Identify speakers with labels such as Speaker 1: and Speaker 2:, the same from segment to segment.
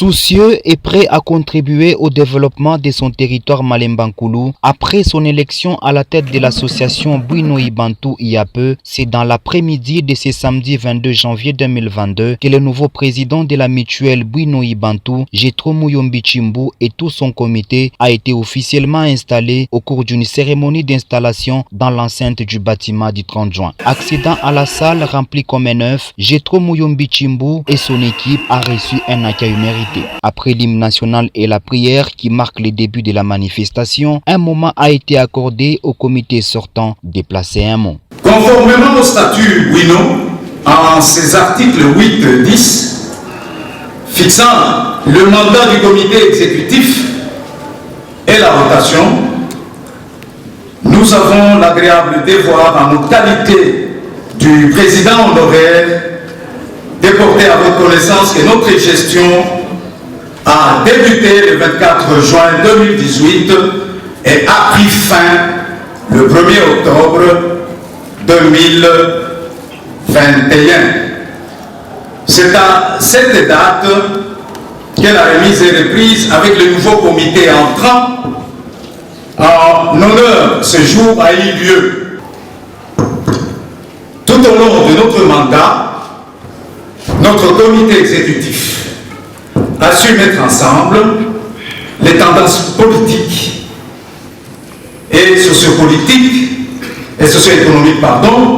Speaker 1: Soucieux et prêt à contribuer au développement de son territoire Malemba-Nkulu, après son élection à la tête de l'association Bwino Bantu il y a peu, c'est dans l'après-midi de ce samedi 22 janvier 2022 que le nouveau président de la mutuelle Bwino Bantu, Jethro Muyombi Chimbu, et tout son comité a été officiellement installé au cours d'une cérémonie d'installation dans l'enceinte du bâtiment du 30 juin. Accédant à la salle remplie comme un œuf, Jethro Muyombi Chimbu et son équipe a reçu un accueil mérité. Après l'hymne national et la prière qui marque le début de la manifestation, un moment a été accordé au comité sortant de placer un mot.
Speaker 2: Conformément au statut Bwino, en ses articles 8 et 10, fixant le mandat du comité exécutif et la rotation, nous avons l'agréable devoir, en nos qualités du président honoraire, de porter à votre connaissance que notre gestion a débuté le 24 juin 2018 et a pris fin le 1er octobre 2021. C'est à cette date que la remise est reprise avec le nouveau comité entrant. En honneur, ce jour a eu lieu. Tout au long de notre mandat, notre comité exécutif a su mettre ensemble les tendances politiques et sociopolitiques et socio-économiques,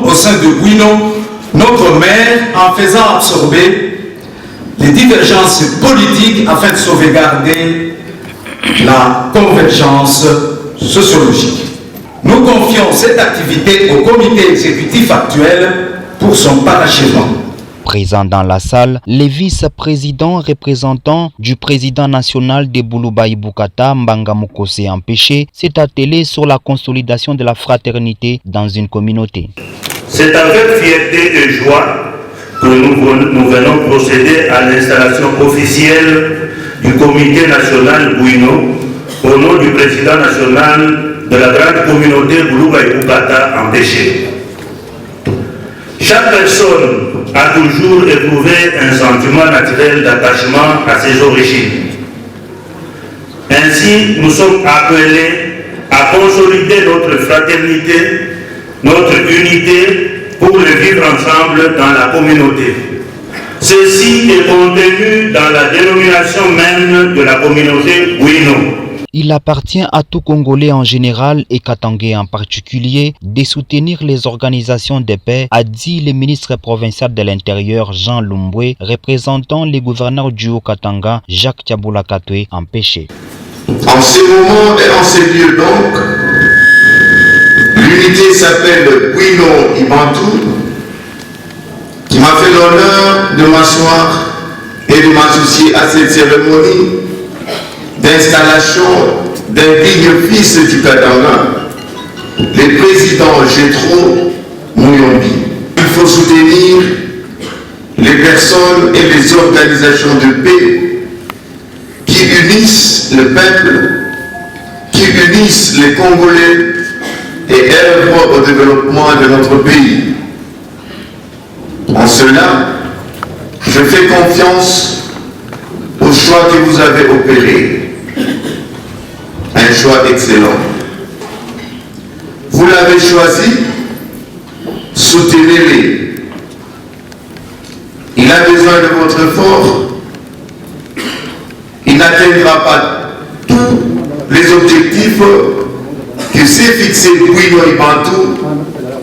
Speaker 2: au sein de Bwino, notre maire, en faisant absorber les divergences politiques afin de sauvegarder la convergence sociologique. Nous confions cette activité au comité exécutif actuel pour son parachèvement.
Speaker 1: Présent dans la salle, les vice-présidents représentants du président national de Bulubaï Bukata, Mbanga Mukose empêché, s'est attelé sur la consolidation de la fraternité dans une communauté.
Speaker 3: C'est avec fierté et joie que nous venons procéder à l'installation officielle du comité national Bwino au nom du président national de la grande communauté Bulubaï Bukata empêché. Chaque personne a toujours éprouvé un sentiment naturel d'attachement à ses origines. Ainsi, nous sommes appelés à consolider notre fraternité, notre unité pour le vivre ensemble dans la communauté. Ceci est contenu dans la dénomination même de la communauté Bwino.
Speaker 1: Il appartient à tout Congolais en général et Katangais en particulier de soutenir les organisations de paix, a dit le ministre provincial de l'Intérieur Jean Lumbwe, représentant les gouverneurs du Haut-Katanga Jacques Tiaboula Katwe empêché.
Speaker 4: En ces moments et en ces lieux donc, l'unité s'appelle Bwino Bantu, qui m'a fait l'honneur de m'asseoir et de m'associer à cette cérémonie d'installation d'un digne fils du Katanga, le président Jethro Muyombi. Il faut soutenir les personnes et les organisations de paix qui unissent le peuple, qui unissent les Congolais et œuvrent au développement de notre pays. En cela, je fais confiance au choix que vous avez opéré. Un choix excellent. Vous l'avez choisi, soutenez-les. Il a besoin de votre effort. Il n'atteindra pas tous les objectifs que s'est fixé Bwino Bantu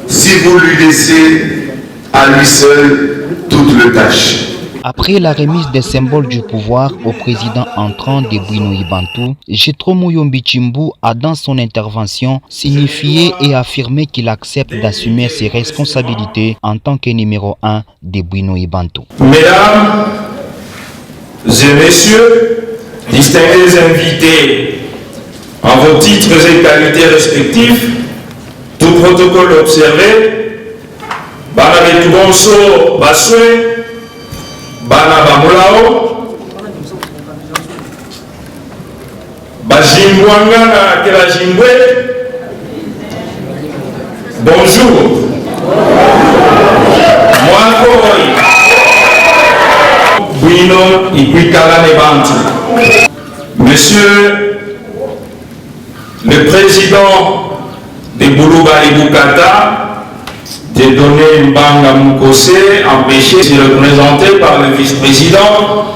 Speaker 4: si vous lui laissez à lui seul toute le tâche.
Speaker 1: Après la remise des symboles du pouvoir au président entrant de Bwino Bantu, Jethro Muyombi Chimbu a dans son intervention signifié et affirmé qu'il accepte d'assumer ses responsabilités en tant que numéro 1 de Bwino Bantu.
Speaker 5: Mesdames et messieurs, distingués invités en vos titres et qualités respectifs, tout protocole observé, Banabetu Bonso Baswe, Bana Bamulao, Bajimbwanga na Kelajimbwe, bonjour. Moi, Bwino Ikwikala Nebantu. Monsieur le président de Boulouba et Boukata, de donner Mbanga Mukose, empêché de se représenter par le vice-président.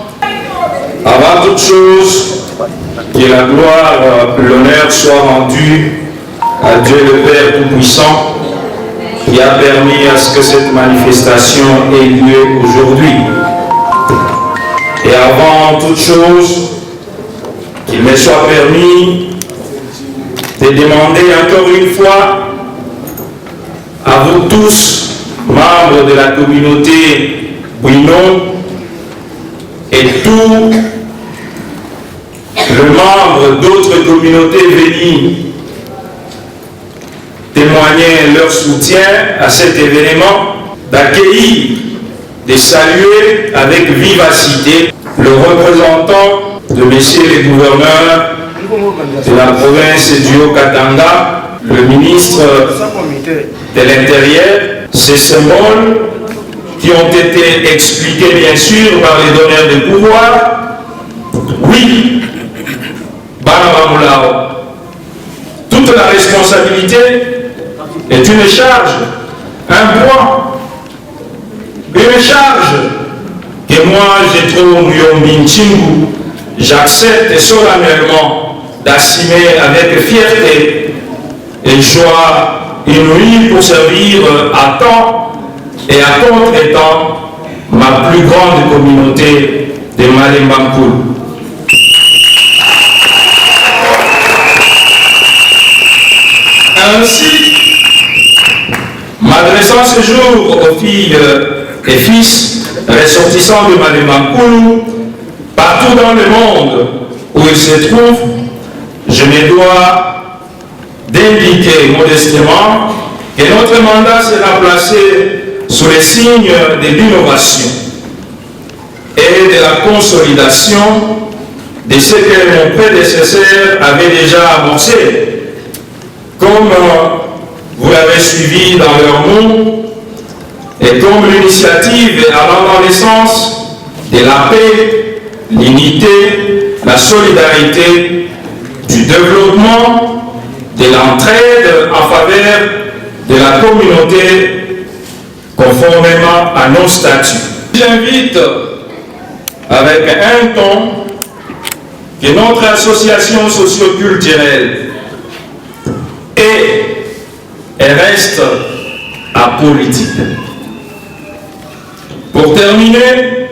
Speaker 5: Avant toute chose, que la gloire, l'honneur soit rendu à Dieu le Père Tout-Puissant, qui a permis à ce que cette manifestation ait lieu aujourd'hui. Et avant toute chose, qu'il me soit permis de demander encore une fois à vous tous, membres de la communauté Bouino, et tous les membres d'autres communautés venues témoigner leur soutien à cet événement, d'accueillir, de saluer avec vivacité le représentant de messieurs les gouverneurs de la province du Haut-Katanga, le ministre de l'Intérieur, ces symboles qui ont été expliqués bien sûr par les donneurs de pouvoir. Oui, Banabamulao, toute la responsabilité est une charge, un poids, une charge que moi j'ai trop Muyombi, j'accepte solennellement d'assumer avec fierté et joie inouïe pour servir à temps et à contre-temps ma plus grande communauté de Malembankoulou. Ainsi, m'adressant ce jour aux filles et fils ressortissants de Malembankoulou, partout dans le monde où ils se trouvent, je me dois d'indiquer modestement que notre mandat sera placé sous les signes de l'innovation et de la consolidation de ce que mon prédécesseur avait déjà amorcé. Comme vous l'avez suivi dans leur nom, et comme l'initiative allant dans le sens de la paix, l'unité, la solidarité, du développement, de l'entraide en faveur de la communauté conformément à nos statuts. J'invite avec un ton que notre association socio-culturelle et reste apolitique. Pour terminer,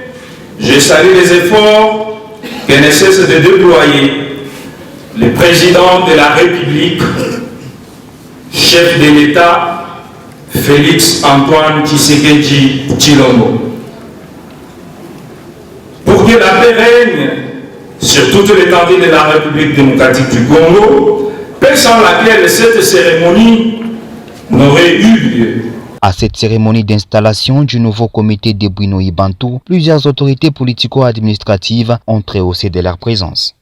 Speaker 5: je salue les efforts que ne cesse de déployer le président de la République, chef de l'État, Félix Antoine Tshisekedi Tshilombo, pour que la paix règne sur toute l'étendue de la République démocratique du Congo, paix sans laquelle cette cérémonie n'aurait eu lieu.
Speaker 1: À cette cérémonie d'installation du nouveau comité de Bouino Ibantou, plusieurs autorités politico-administratives ont rehaussé de leur présence.